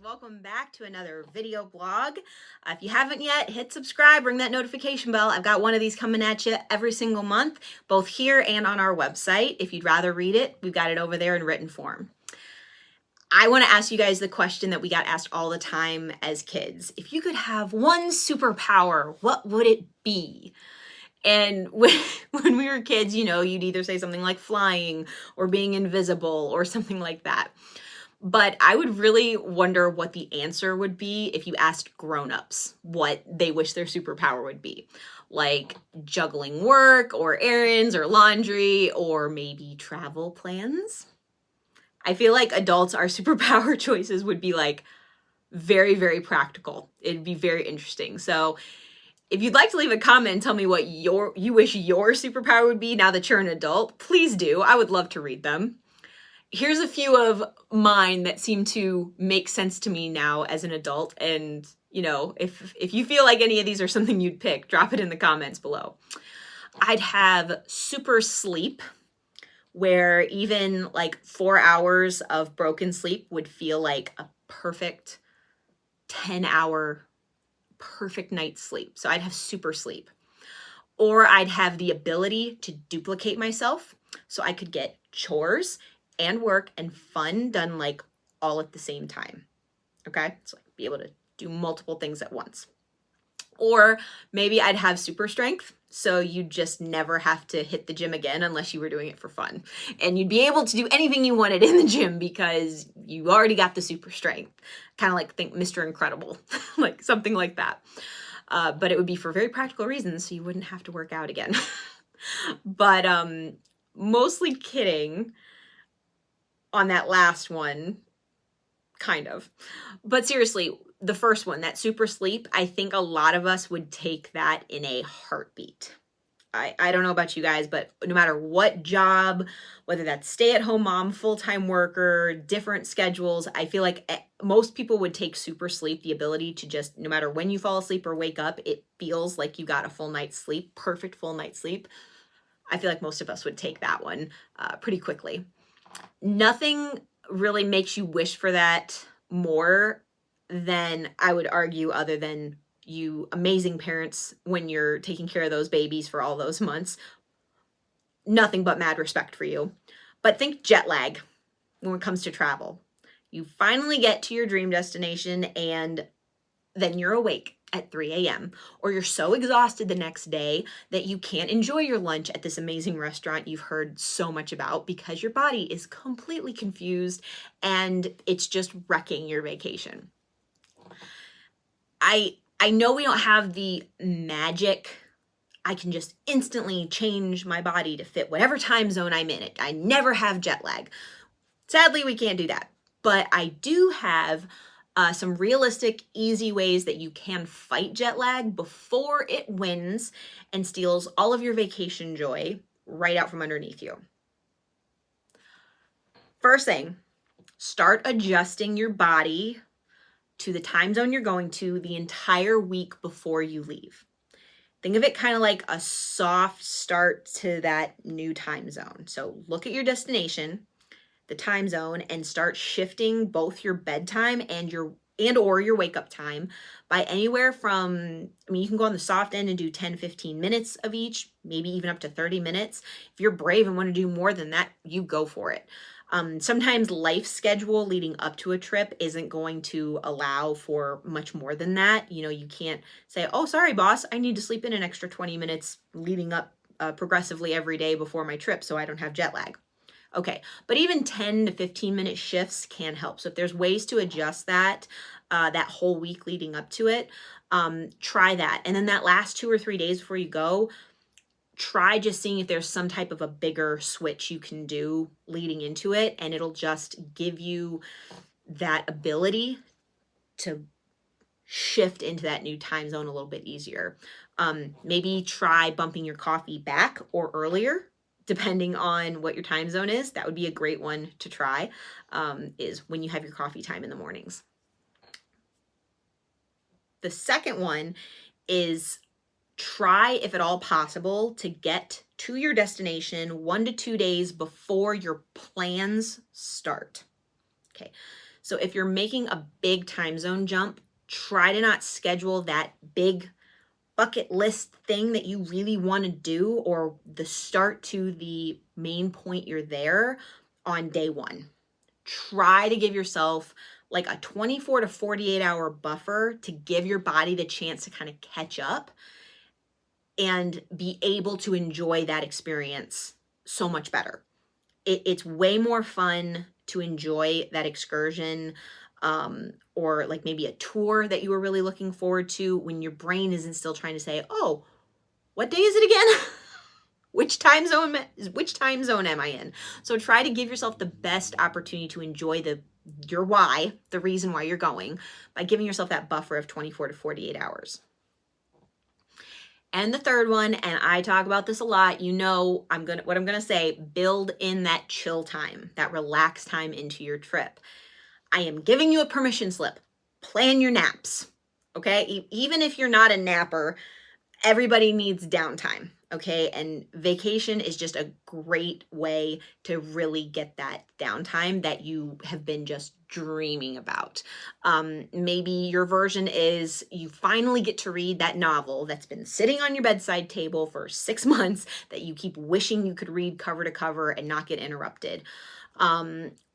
welcome back to another video blog. If you haven't yet, hit subscribe, ring that notification bell. I've got one of these coming at you every single month, both here and on our website. If you'd rather read it, we've got it over there in written form. I want to ask you guys the question that we got asked all the time as kids. If you could have one superpower, what would it be? And when we were kids, you know, you'd either say something like flying or being invisible or something like that. But I would really wonder what the answer would be if you asked grown-ups what they wish their superpower would be. Like juggling work or errands or laundry or maybe travel plans. I feel like adults, our superpower choices would be like very, very practical. It'd be very interesting. So if you'd like to leave a comment and tell me what you wish your superpower would be now that you're an adult, please do. I would love to read them. Here's a few of mine that seem to make sense to me now as an adult. And, you know, if you feel like any of these are something you'd pick, drop it in the comments below. I'd have super sleep, where even like 4 hours of broken sleep would feel like a perfect 10-hour perfect night's sleep. So I'd have super sleep. Or I'd have the ability to duplicate myself so I could get chores and work and fun done like all at the same time. Okay? So like be able to do multiple things at once. Or maybe I'd have super strength, so you just never have to hit the gym again unless you were doing it for fun. And you'd be able to do anything you wanted in the gym because you already got the super strength. Kind of like think Mr. Incredible, like something like that. But it would be for very practical reasons, so you wouldn't have to work out again. But mostly kidding on that last one, kind of. But seriously, the first one, that super sleep, I think a lot of us would take that in a heartbeat. I don't know about you guys, but no matter what job, whether that's stay-at-home mom, full-time worker, different schedules, I feel like most people would take super sleep, the ability to just, no matter when you fall asleep or wake up, it feels like you got a full night's sleep, perfect full night's sleep. I feel like most of us would take that one pretty quickly. Nothing really makes you wish for that more than, I would argue, other than you amazing parents when you're taking care of those babies for all those months. Nothing but mad respect for you. But think jet lag when it comes to travel. You finally get to your dream destination and then you're awake at 3 a.m. or you're so exhausted the next day that you can't enjoy your lunch at this amazing restaurant you've heard so much about because your body is completely confused and it's just wrecking your vacation. I know we don't have the magic, I can just instantly change my body to fit whatever time zone I'm in. I never have jet lag. Sadly, we can't do that. But I do have some realistic, easy ways that you can fight jet lag before it wins and steals all of your vacation joy right out from underneath you. First thing, start adjusting your body to the time zone you're going to the entire week before you leave. Think of it kind of like a soft start to that new time zone. So look at your destination, the time zone, and start shifting both your bedtime and or your wake up time by anywhere from, I mean, you can go on the soft end and do 10, 15 minutes of each, maybe even up to 30 minutes. If you're brave and want to do more than that, you go for it. Sometimes life schedule leading up to a trip isn't going to allow for much more than that. You know, you can't say, oh, sorry, boss, I need to sleep in an extra 20 minutes leading up progressively every day before my trip so I don't have jet lag. Okay, but even 10 to 15 minute shifts can help. So if there's ways to adjust that, that whole week leading up to it, try that. And then that last 2 or 3 days before you go, try just seeing if there's some type of a bigger switch you can do leading into it, and it'll just give you that ability to shift into that new time zone a little bit easier. Maybe try bumping your coffee back or earlier, depending on what your time zone is. That would be a great one to try, is when you have your coffee time in the mornings. The second one is try, if at all possible, to get to your destination 1 to 2 days before your plans start. Okay, So if you're making a big time zone jump, try to not schedule that big bucket list thing that you really want to do, or the start to the main point you're there, on day one. Try to give yourself like a 24 to 48 hour buffer to give your body the chance to kind of catch up and be able to enjoy that experience so much better. It's way more fun to enjoy that excursion, or like maybe a tour that you were really looking forward to, when your brain isn't still trying to say, oh, what day is it again? Which time zone am I in? So try to give yourself the best opportunity to enjoy your why, the reason why you're going, by giving yourself that buffer of 24 to 48 hours. And the third one, and I talk about this a lot, you know what I'm gonna say, build in that chill time, that relaxed time into your trip. I am giving you a permission slip. Plan your naps, okay? Even if you're not a napper, everybody needs downtime, okay? And vacation is just a great way to really get that downtime that you have been just dreaming about. Maybe your version is you finally get to read that novel that's been sitting on your bedside table for 6 months that you keep wishing you could read cover to cover and not get interrupted.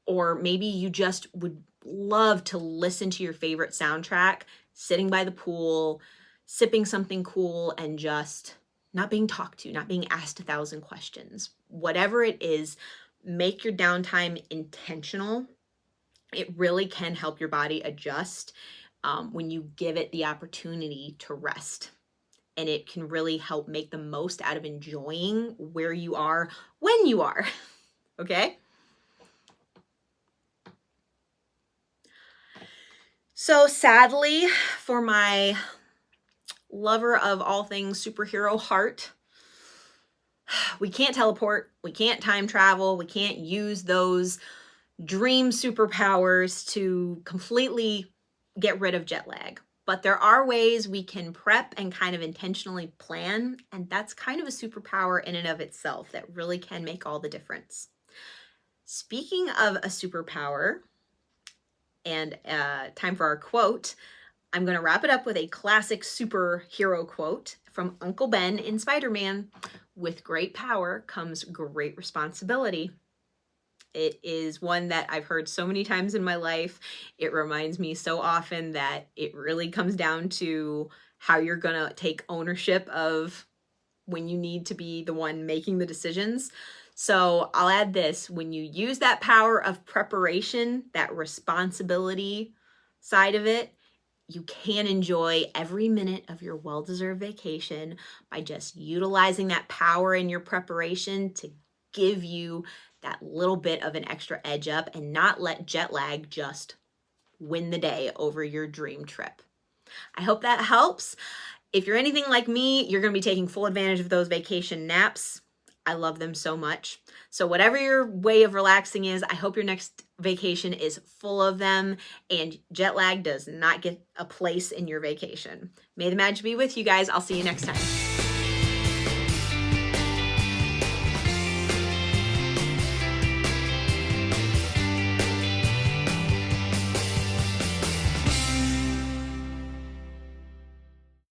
Or maybe you just would love to listen to your favorite soundtrack, sitting by the pool, sipping something cool, and just not being talked to, not being asked 1,000 questions. Whatever it is, make your downtime intentional. It really can help your body adjust when you give it the opportunity to rest. And it can really help make the most out of enjoying where you are when you are, okay? So sadly, for my lover of all things superhero heart, we can't teleport, we can't time travel, we can't use those dream superpowers to completely get rid of jet lag. But there are ways we can prep and kind of intentionally plan, and that's kind of a superpower in and of itself that really can make all the difference. Speaking of a superpower, and time for our quote, I'm going to wrap it up with a classic superhero quote from Uncle Ben in Spider-Man. With great power comes great responsibility. It is one that I've heard so many times in my life. It reminds me so often that it really comes down to how you're going to take ownership of when you need to be the one making the decisions. So I'll add this: when you use that power of preparation, that responsibility side of it, you can enjoy every minute of your well-deserved vacation by just utilizing that power in your preparation to give you that little bit of an extra edge up and not let jet lag just win the day over your dream trip. I hope that helps. If you're anything like me, you're going to be taking full advantage of those vacation naps. I love them so much. So whatever your way of relaxing is, I hope your next vacation is full of them and jet lag does not get a place in your vacation. May the magic be with you guys. I'll see you next time.